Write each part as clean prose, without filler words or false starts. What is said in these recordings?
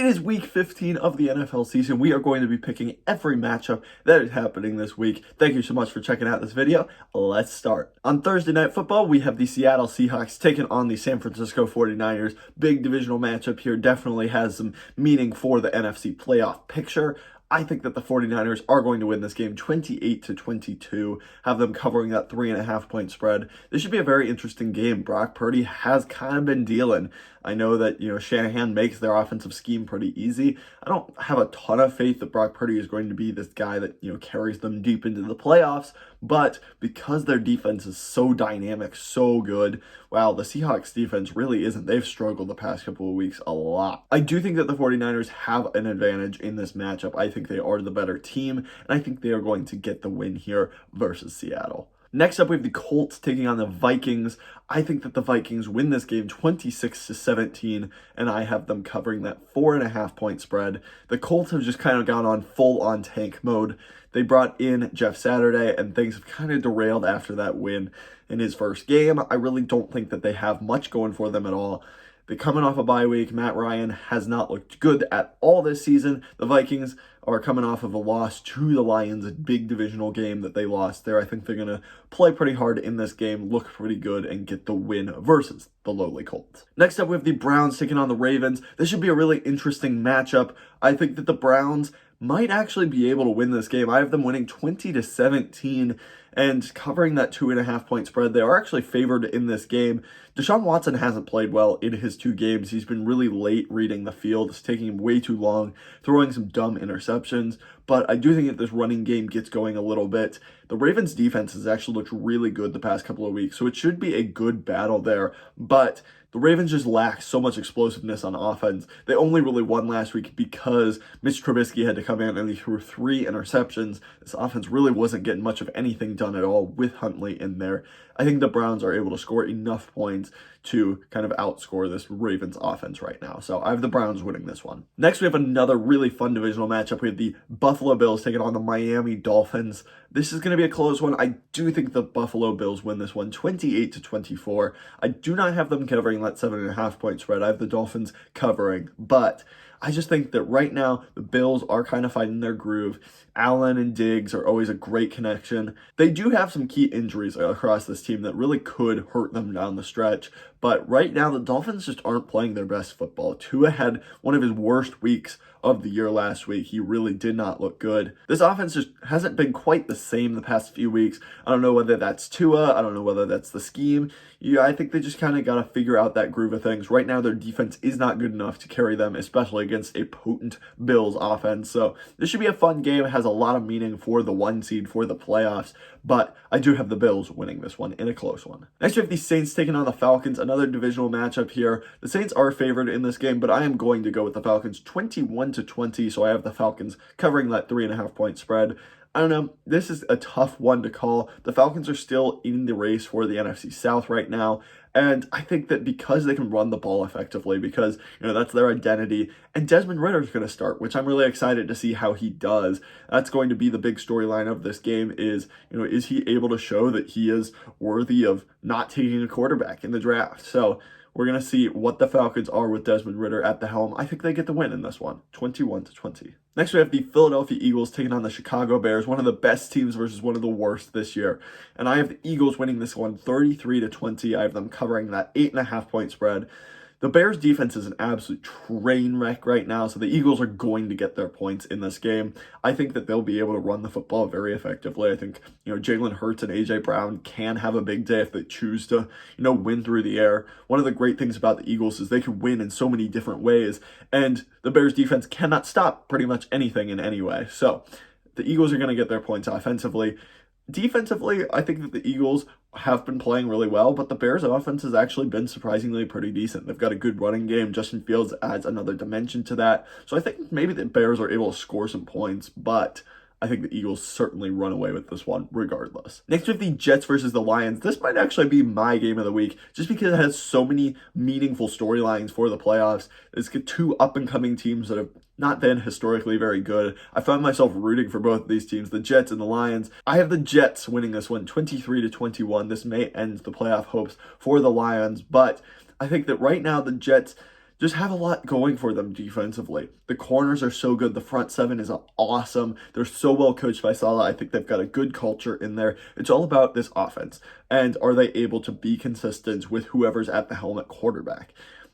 It is week 15 of the NFL season. We are going to be picking every matchup that is happening this week. Thank you so much for checking out this video. Let's start. On Thursday Night Football, we have the Seattle Seahawks taking on the San Francisco 49ers. Big divisional matchup here. Definitely has some meaning for the NFC playoff picture. I think that the 49ers are going to win this game 28-22, have them covering that 3.5 point spread. This should be a very interesting game. Brock Purdy has kind of been dealing. I know that, Shanahan makes their offensive scheme pretty easy. I don't have a ton of faith that Brock Purdy is going to be this guy that, carries them deep into the playoffs, but because their defense is so dynamic, so good, wow, the Seahawks defense really isn't. They've struggled the past couple of weeks a lot. I do think that the 49ers have an advantage in this matchup. I think they are the better team, and I think they are going to get the win here versus Seattle. Next up, we have the Colts taking on the Vikings. I think that the Vikings win this game 26-17, and I have them covering that 4.5 point spread. The Colts have just kind of gone on full-on tank mode. They brought in Jeff Saturday, and things have kind of derailed after that win in his first game. I really don't think that they have much going for them at all. They're coming off a bye week. Matt Ryan has not looked good at all this season. The Vikings are coming off of a loss to the Lions, a big divisional game that they lost there. I think they're going to play pretty hard in this game, look pretty good, and get the win versus the lowly Colts. Next up, we have the Browns taking on the Ravens. This should be a really interesting matchup. I think that the Browns might actually be able to win this game. I have them winning 20-17 and covering that 2.5 point spread. They are actually favored in this game. Deshaun Watson hasn't played well in his 2 games. He's been really late reading the field. It's taking him way too long, throwing some dumb interceptions. But I do think that this running game gets going a little bit. The Ravens defense has actually looked really good the past couple of weeks, so it should be a good battle there. But the Ravens just lack so much explosiveness on offense. They only really won last week because Mitch Trubisky had to come in and he threw 3 interceptions. This offense really wasn't getting much of anything done at all with Huntley in there. I think the Browns are able to score enough points to kind of outscore this Ravens offense right now. So I have the Browns winning this one. Next, we have another really fun divisional matchup. We have the Buffalo Bills taking on the Miami Dolphins. This is going to be a close one. I do think the Buffalo Bills win this one 28-24. I do not have them covering that 7.5 point spread. I have the Dolphins covering, but I just think that right now the Bills are kind of finding their groove. Allen and Diggs are always a great connection. They do have some key injuries across this team that really could hurt them down the stretch. But right now, the Dolphins just aren't playing their best football. Tua had one of his worst weeks of the year last week. He really did not look good. This offense just hasn't been quite the same the past few weeks. I don't know whether that's Tua. I don't know whether that's the scheme. I think they just kind of got to figure out that groove of things. Right now, their defense is not good enough to carry them, especially against a potent Bills offense. So this should be a fun game. It has a lot of meaning for the 1 seed for the playoffs, but I do have the Bills winning this one in a close one. Next, we have the Saints taking on the Falcons, another divisional matchup here. The Saints are favored in this game, but I am going to go with the Falcons 21-20, so I have the Falcons covering that 3.5 point spread. I don't know. This is a tough one to call. The Falcons are still in the race for the NFC South right now. And I think that because they can run the ball effectively, because, that's their identity, and Desmond Ridder is going to start, which I'm really excited to see how he does. That's going to be the big storyline of this game is he able to show that he is worthy of not taking a quarterback in the draft? So we're going to see what the Falcons are with Desmond Ridder at the helm. I think they get the win in this one, 21-20. Next, we have the Philadelphia Eagles taking on the Chicago Bears, one of the best teams versus one of the worst this year. And I have the Eagles winning this one 33-20. I have them covering that 8.5 point spread. The Bears defense is an absolute train wreck right now, so the Eagles are going to get their points in this game. I think that they'll be able to run the football very effectively. I think, Jalen Hurts and A.J. Brown can have a big day if they choose to, win through the air. One of the great things about the Eagles is they can win in so many different ways, and the Bears defense cannot stop pretty much anything in any way. So the Eagles are going to get their points offensively. Defensively, I think that the Eagles have been playing really well, but the Bears' offense has actually been surprisingly pretty decent. They've got a good running game. Justin Fields adds another dimension to that. So I think maybe the Bears are able to score some points, but I think the Eagles certainly run away with this one regardless. Next, we have the Jets versus the Lions. This might actually be my game of the week just because it has so many meaningful storylines for the playoffs. It's got 2 up-and-coming teams that have not been historically very good. I found myself rooting for both of these teams, the Jets and the Lions. I have the Jets winning this one 23-21. This may end the playoff hopes for the Lions, but I think that right now the Jets just have a lot going for them defensively. The corners are so good. The front seven is awesome. They're so well coached by Saleh. I think they've got a good culture in there. It's all about this offense. And are they able to be consistent with whoever's at the helm at quarterback?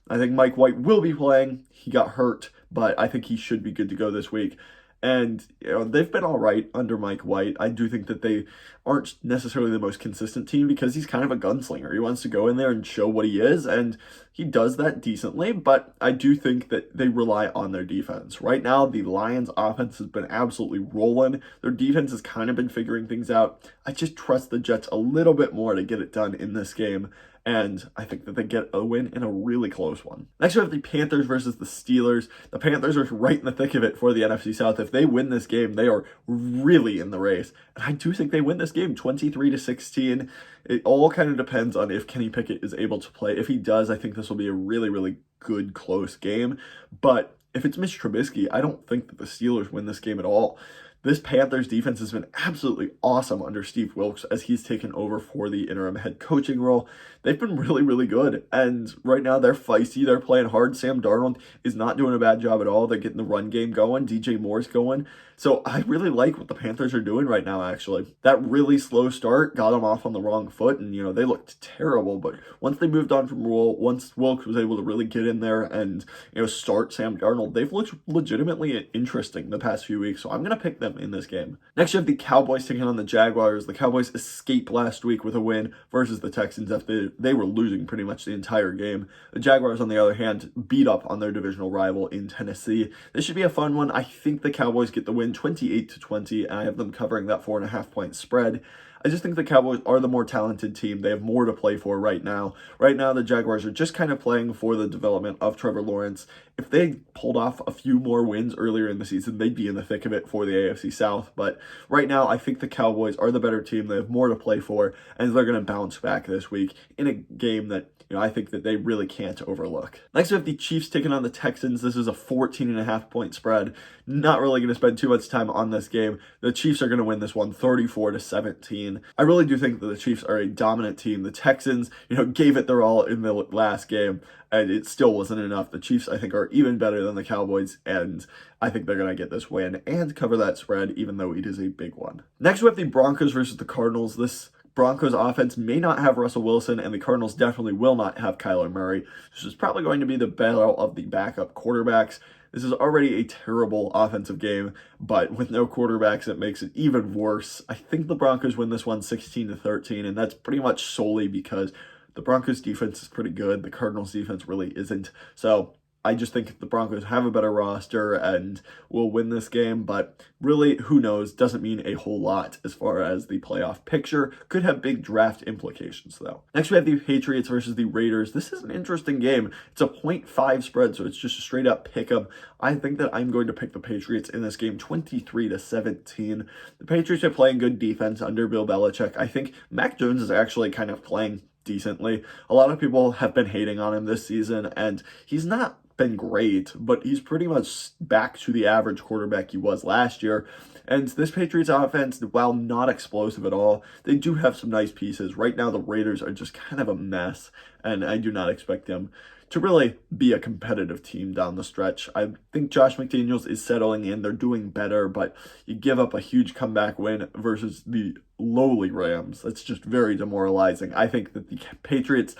I think Mike White will be playing. He got hurt, but I think he should be good to go this week. And, they've been all right under Mike White. I do think that they aren't necessarily the most consistent team because he's kind of a gunslinger. He wants to go in there and show what he is, and he does that decently, but I do think that they rely on their defense. Right now, the Lions' offense has been absolutely rolling. Their defense has kind of been figuring things out. I just trust the Jets a little bit more to get it done in this game. And I think that they get a win in a really close one. Next, we have the Panthers versus the Steelers. The Panthers are right in the thick of it for the NFC South. If they win this game, they are really in the race. And I do think they win this game 23-16. It all kind of depends on if Kenny Pickett is able to play. If he does, I think this will be a really, really good, close game. But if it's Mitch Trubisky, I don't think that the Steelers win this game at all. This Panthers defense has been absolutely awesome under Steve Wilks as he's taken over for the interim head coaching role. They've been really, really good. And right now they're feisty. They're playing hard. Sam Darnold is not doing a bad job at all. They're getting the run game going. DJ Moore's going. So I really like what the Panthers are doing right now, actually. That really slow start got them off on the wrong foot, and, they looked terrible. But once they moved on from Rule, once Wilks was able to really get in there and, start Sam Darnold, they've looked legitimately interesting the past few weeks. So I'm going to pick them in this game. Next, you have the Cowboys taking on the Jaguars. The Cowboys escaped last week with a win versus the Texans after they were losing pretty much the entire game. The Jaguars, on the other hand, beat up on their divisional rival in Tennessee. This should be a fun one. I think the Cowboys get the win 28-20, and I have them covering that 4.5-point spread. I just think the Cowboys are the more talented team. They have more to play for right now. Right now, the Jaguars are just kind of playing for the development of Trevor Lawrence. If they pulled off a few more wins earlier in the season, they'd be in the thick of it for the AFC South. But right now, I think the Cowboys are the better team. They have more to play for, and they're going to bounce back this week in a game that I think that they really can't overlook. Next, we have the Chiefs taking on the Texans. This is a 14.5-point spread. Not really going to spend too much time on this game. The Chiefs are going to win this one 34-17. I really do think that the Chiefs are a dominant team. The Texans, gave it their all in the last game, and it still wasn't enough. The Chiefs, I think, are even better than the Cowboys, and I think they're going to get this win and cover that spread, even though it is a big one. Next, we have the Broncos versus the Cardinals. This Broncos offense may not have Russell Wilson, and the Cardinals definitely will not have Kyler Murray. This is probably going to be the battle of the backup quarterbacks. This is already a terrible offensive game, but with no quarterbacks, it makes it even worse. I think the Broncos win this one 16-13, and that's pretty much solely because the Broncos defense is pretty good. The Cardinals defense really isn't. So I just think the Broncos have a better roster and will win this game, but really, who knows? Doesn't mean a whole lot as far as the playoff picture. Could have big draft implications, though. Next, we have the Patriots versus the Raiders. This is an interesting game. It's a 0.5 spread, so it's just a straight-up pick-em. I think that I'm going to pick the Patriots in this game 23-17. The Patriots are playing good defense under Bill Belichick. I think Mac Jones is actually kind of playing decently. A lot of people have been hating on him this season, and he's not been great, but he's pretty much back to the average quarterback he was last year. And this Patriots offense, while not explosive at all, they do have some nice pieces. Right now, the Raiders are just kind of a mess, and I do not expect them to really be a competitive team down the stretch. I think Josh McDaniels is settling in. They're doing better, but you give up a huge comeback win versus the lowly Rams. That's just very demoralizing. I think that the Patriots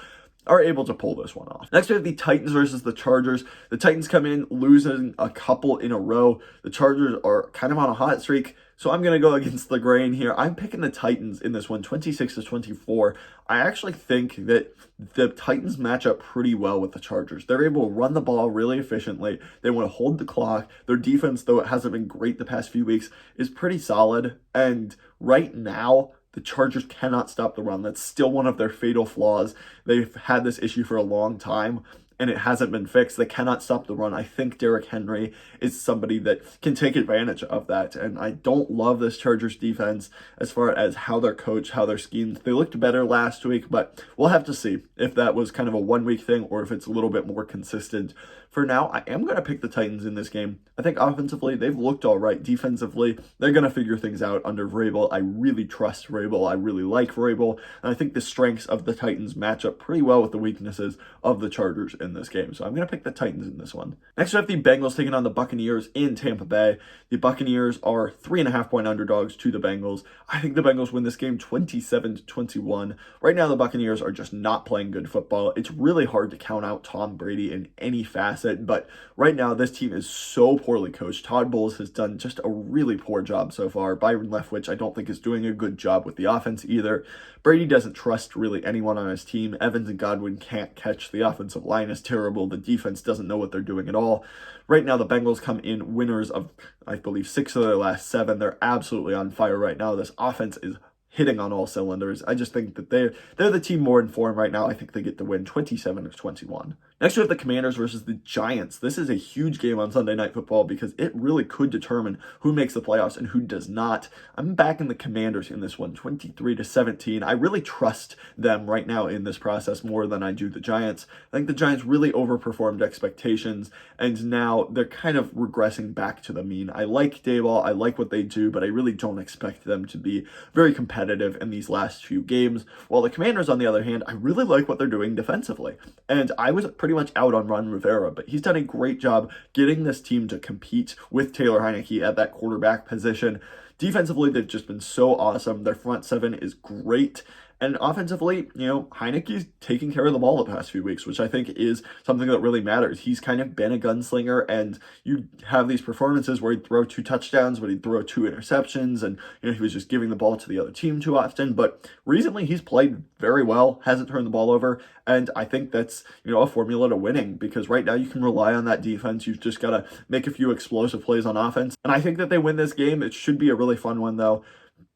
are able to pull this one off. Next, we have the Titans versus the Chargers. The Titans come in losing a couple in a row. The Chargers are kind of on a hot streak, so I'm going to go against the grain here. I'm picking the Titans in this one, 26-24. I actually think that the Titans match up pretty well with the Chargers. They're able to run the ball really efficiently. They want to hold the clock. Their defense, though it hasn't been great the past few weeks, is pretty solid. And right now, the Chargers cannot stop the run. That's still one of their fatal flaws. They've had this issue for a long time, and it hasn't been fixed. They cannot stop the run. I think Derrick Henry is somebody that can take advantage of that, and I don't love this Chargers defense as far as how they're coached, how they're schemed. They looked better last week, but we'll have to see if that was kind of a one-week thing or if it's a little bit more consistent for now, I am going to pick the Titans in this game. I think offensively, they've looked all right. Defensively, they're going to figure things out under Vrabel. I really trust Vrabel. I really like Vrabel. And I think the strengths of the Titans match up pretty well with the weaknesses of the Chargers in this game. So I'm going to pick the Titans in this one. Next, we have the Bengals taking on the Buccaneers in Tampa Bay. The Buccaneers are 3.5-point underdogs to the Bengals. I think the Bengals win this game 27-21. Right now, the Buccaneers are just not playing good football. It's really hard to count out Tom Brady in any facet, but right now, this team is so poorly coached. Todd Bowles has done just a really poor job so far. Byron Leftwich, I don't think, is doing a good job with the offense either. Brady doesn't trust really anyone on his team. Evans and Godwin can't catch. The offensive line is terrible. The defense doesn't know what they're doing at all. Right now, the Bengals come in winners of, I believe, 6 of their last 7. They're absolutely on fire right now. This offense is hitting on all cylinders. I just think that they're the team more informed right now. I think they get to win 27-21. Next, we have the Commanders versus the Giants. This is a huge game on Sunday Night Football because it really could determine who makes the playoffs and who does not. I'm backing the Commanders in this one, 23-17. I really trust them right now in this process more than I do the Giants. I think the Giants really overperformed expectations, and now they're kind of regressing back to the mean. I like Daboll, I like what they do, but I really don't expect them to be very competitive in these last few games. While the Commanders, on the other hand, I really like what they're doing defensively. And I was pretty much out on Ron Rivera, but he's done a great job getting this team to compete with Taylor Heinicke at that quarterback position. Defensively, they've just been so awesome. Their front seven is great. And offensively, Heinicke's taking care of the ball the past few weeks, which I think is something that really matters. He's kind of been a gunslinger, and you have these performances where he'd throw 2 touchdowns, but he'd throw 2 interceptions, and he was just giving the ball to the other team too often. But recently, he's played very well, hasn't turned the ball over, and I think that's a formula to winning, because right now you can rely on that defense. You've just got to make a few explosive plays on offense, and I think that they win this game. It should be a really fun one, though.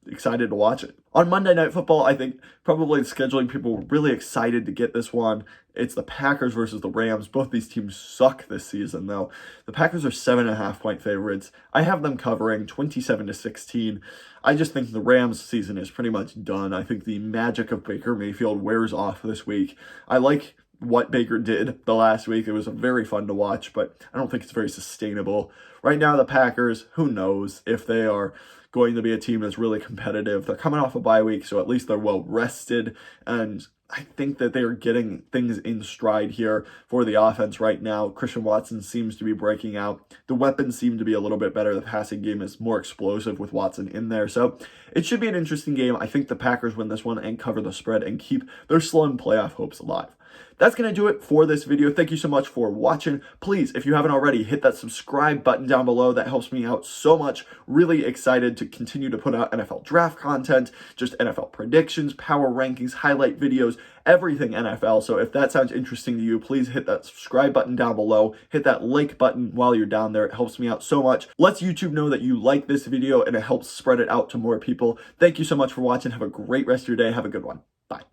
Excited to watch it. On Monday Night Football, I think probably the scheduling people were really excited to get this one. It's the Packers versus the Rams. Both these teams suck this season, though. The Packers are 7.5-point favorites. I have them covering 27-16. I just think the Rams season is pretty much done. I think the magic of Baker Mayfield wears off this week. I like what Baker did the last week. It was very fun to watch, but I don't think it's very sustainable. Right now, the Packers, who knows if they are going to be a team that's really competitive. They're coming off a bye week, so at least they're well rested, and I think that they are getting things in stride here for the offense right now. Christian Watson seems to be breaking out. The weapons seem to be a little bit better. The passing game is more explosive with Watson in there, so it should be an interesting game. I think the Packers win this one and cover the spread and keep their Sloan playoff hopes alive. That's going to do it for this video. Thank you so much for watching. Please, if you haven't already, hit that subscribe button down below. That helps me out so much. Really excited to continue to put out NFL draft content, just NFL predictions, power rankings, highlight videos, everything NFL. So if that sounds interesting to you, please hit that subscribe button down below. Hit that like button while you're down there. It helps me out so much. Lets YouTube know that you like this video, and it helps spread it out to more people. Thank you so much for watching. Have a great rest of your day. Have a good one. Bye.